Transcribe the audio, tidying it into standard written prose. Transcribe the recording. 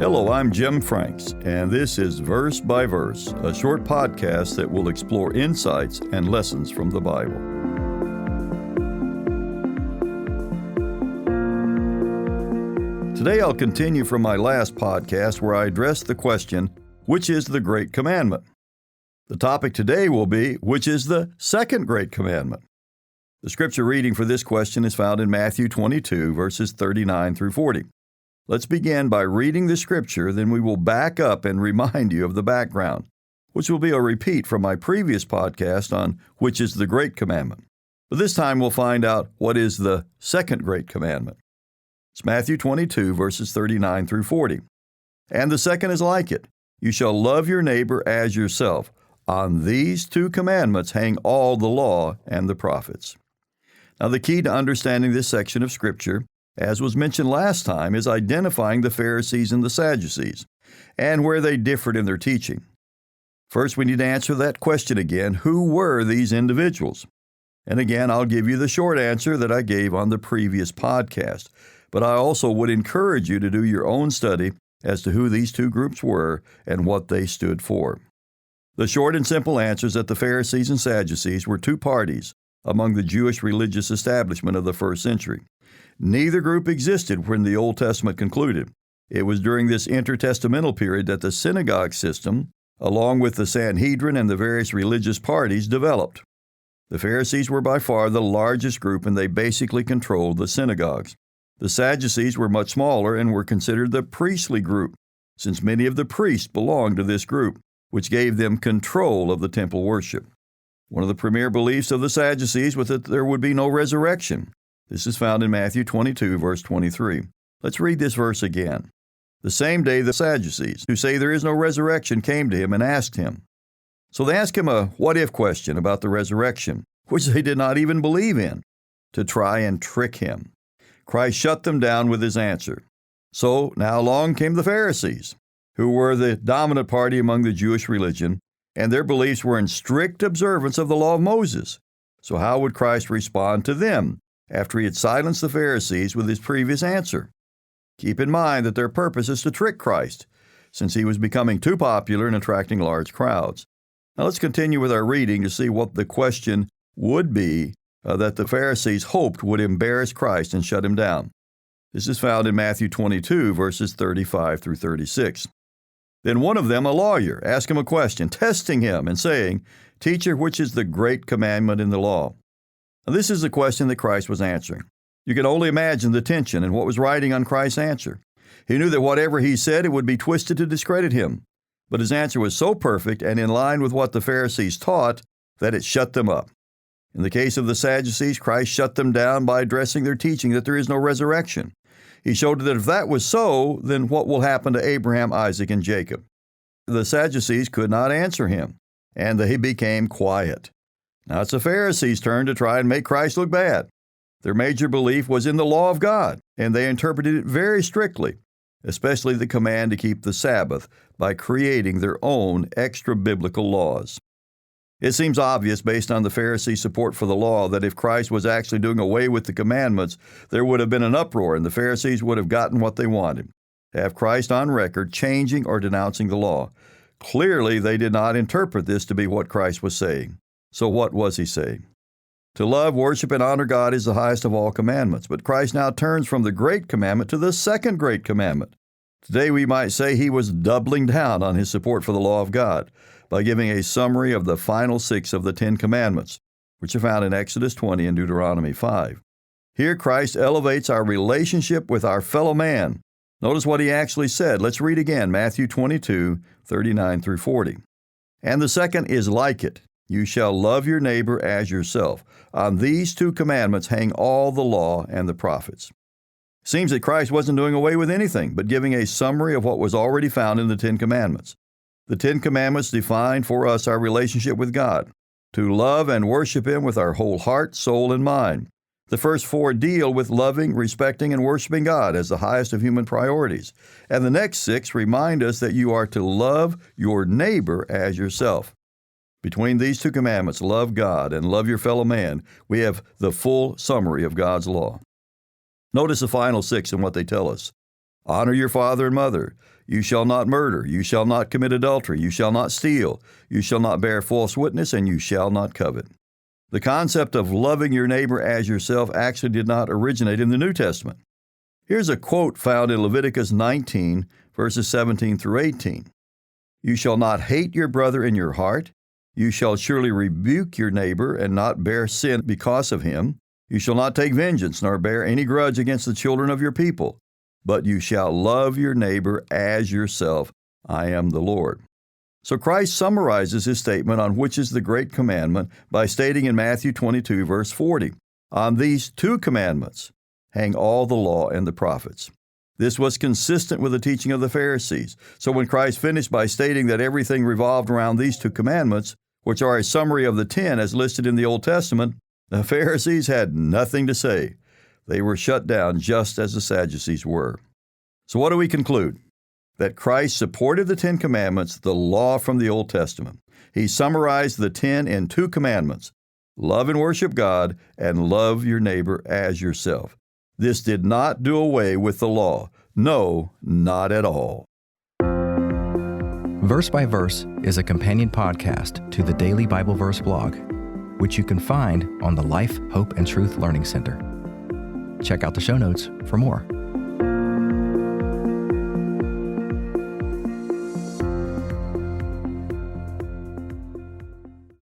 Hello, I'm Jim Franks, and this is Verse by Verse, a short podcast that will explore insights and lessons from the Bible. Today I'll continue from my last podcast where I addressed the question, which is the Great Commandment? The topic today will be, which is the second Great Commandment? The scripture reading for this question is found in Matthew 22, verses 39 through 40. Let's begin by reading the scripture, then we will back up and remind you of the background, which will be a repeat from my previous podcast on which is the Great Commandment. But this time we'll find out what is the second Great Commandment. It's Matthew 22, verses 39 through 40. And the second is like it. You shall love your neighbor as yourself. On these two commandments hang all the law and the prophets. Now, the key to understanding this section of Scripture, as was mentioned last time, is identifying the Pharisees and the Sadducees, and where they differed in their teaching. First, we need to answer that question again, who were these individuals? And again, I'll give you the short answer that I gave on the previous podcast, but I also would encourage you to do your own study as to who these two groups were and what they stood for. The short and simple answer is that the Pharisees and Sadducees were two parties among the Jewish religious establishment of the first century. Neither group existed when the Old Testament concluded. It was during this intertestamental period that the synagogue system, along with the Sanhedrin and the various religious parties, developed. The Pharisees were by far the largest group, and they basically controlled the synagogues. The Sadducees were much smaller and were considered the priestly group, since many of the priests belonged to this group, which gave them control of the temple worship. One of the premier beliefs of the Sadducees was that there would be no resurrection. This is found in Matthew 22, verse 23. Let's read this verse again. The same day the Sadducees, who say there is no resurrection, came to him and asked him. So they asked him a what-if question about the resurrection, which they did not even believe in, to try and trick him. Christ shut them down with his answer. So now along came the Pharisees, who were the dominant party among the Jewish religion, and their beliefs were in strict observance of the law of Moses. So how would Christ respond to them after he had silenced the Pharisees with his previous answer? Keep in mind that their purpose is to trick Christ, since he was becoming too popular and attracting large crowds. Now let's continue with our reading to see what the question would be that the Pharisees hoped would embarrass Christ and shut him down. This is found in Matthew 22, verses 35 through 36. Then one of them, a lawyer, asked him a question, testing him and saying, Teacher, which is the great commandment in the law? Now, this is the question that Christ was answering. You can only imagine the tension and what was riding on Christ's answer. He knew that whatever he said, it would be twisted to discredit him. But his answer was so perfect and in line with what the Pharisees taught that it shut them up. In the case of the Sadducees, Christ shut them down by addressing their teaching that there is no resurrection. He showed that if that was so, then what will happen to Abraham, Isaac, and Jacob? The Sadducees could not answer him, and they became quiet. Now it's the Pharisees' turn to try and make Christ look bad. Their major belief was in the law of God, and they interpreted it very strictly, especially the command to keep the Sabbath by creating their own extra-biblical laws. It seems obvious, based on the Pharisees' support for the law, that if Christ was actually doing away with the commandments, there would have been an uproar, and the Pharisees would have gotten what they wanted, to have Christ on record changing or denouncing the law. Clearly, they did not interpret this to be what Christ was saying. So what was he saying? To love, worship, and honor God is the highest of all commandments, but Christ now turns from the great commandment to the second great commandment. Today we might say he was doubling down on his support for the law of God by giving a summary of the final 6 of the 10 commandments, which are found in Exodus 20 and Deuteronomy 5. Here Christ elevates our relationship with our fellow man. Notice what he actually said. Let's read again, Matthew 22, 39 through 40. And the second is like it. You shall love your neighbor as yourself. On these two commandments hang all the law and the prophets. Seems that Christ wasn't doing away with anything, but giving a summary of what was already found in the 10 Commandments. The 10 Commandments define for us our relationship with God, to love and worship Him with our whole heart, soul, and mind. The first 4 deal with loving, respecting, and worshiping God as the highest of human priorities. And the next 6 remind us that you are to love your neighbor as yourself. Between these 2 commandments, love God and love your fellow man, we have the full summary of God's law. Notice the final 6 and what they tell us. Honor your father and mother. You shall not murder. You shall not commit adultery. You shall not steal. You shall not bear false witness, and you shall not covet. The concept of loving your neighbor as yourself actually did not originate in the New Testament. Here's a quote found in Leviticus 19, verses 17 through 18. You shall not hate your brother in your heart. You shall surely rebuke your neighbor and not bear sin because of him. You shall not take vengeance nor bear any grudge against the children of your people, but you shall love your neighbor as yourself. I am the Lord. So Christ summarizes his statement on which is the great commandment by stating in Matthew 22, verse 40, on these two commandments hang all the law and the prophets. This was consistent with the teaching of the Pharisees. So when Christ finished by stating that everything revolved around these two commandments, which are a summary of the 10 as listed in the Old Testament, the Pharisees had nothing to say. They were shut down just as the Sadducees were. So what do we conclude? That Christ supported the 10 Commandments, the law from the Old Testament. He summarized the 10 in 2 commandments, love and worship God, and love your neighbor as yourself. This did not do away with the law. No, not at all. Verse by Verse is a companion podcast to the Daily Bible Verse blog, which you can find on the Life, Hope, and Truth Learning Center. Check out the show notes for more.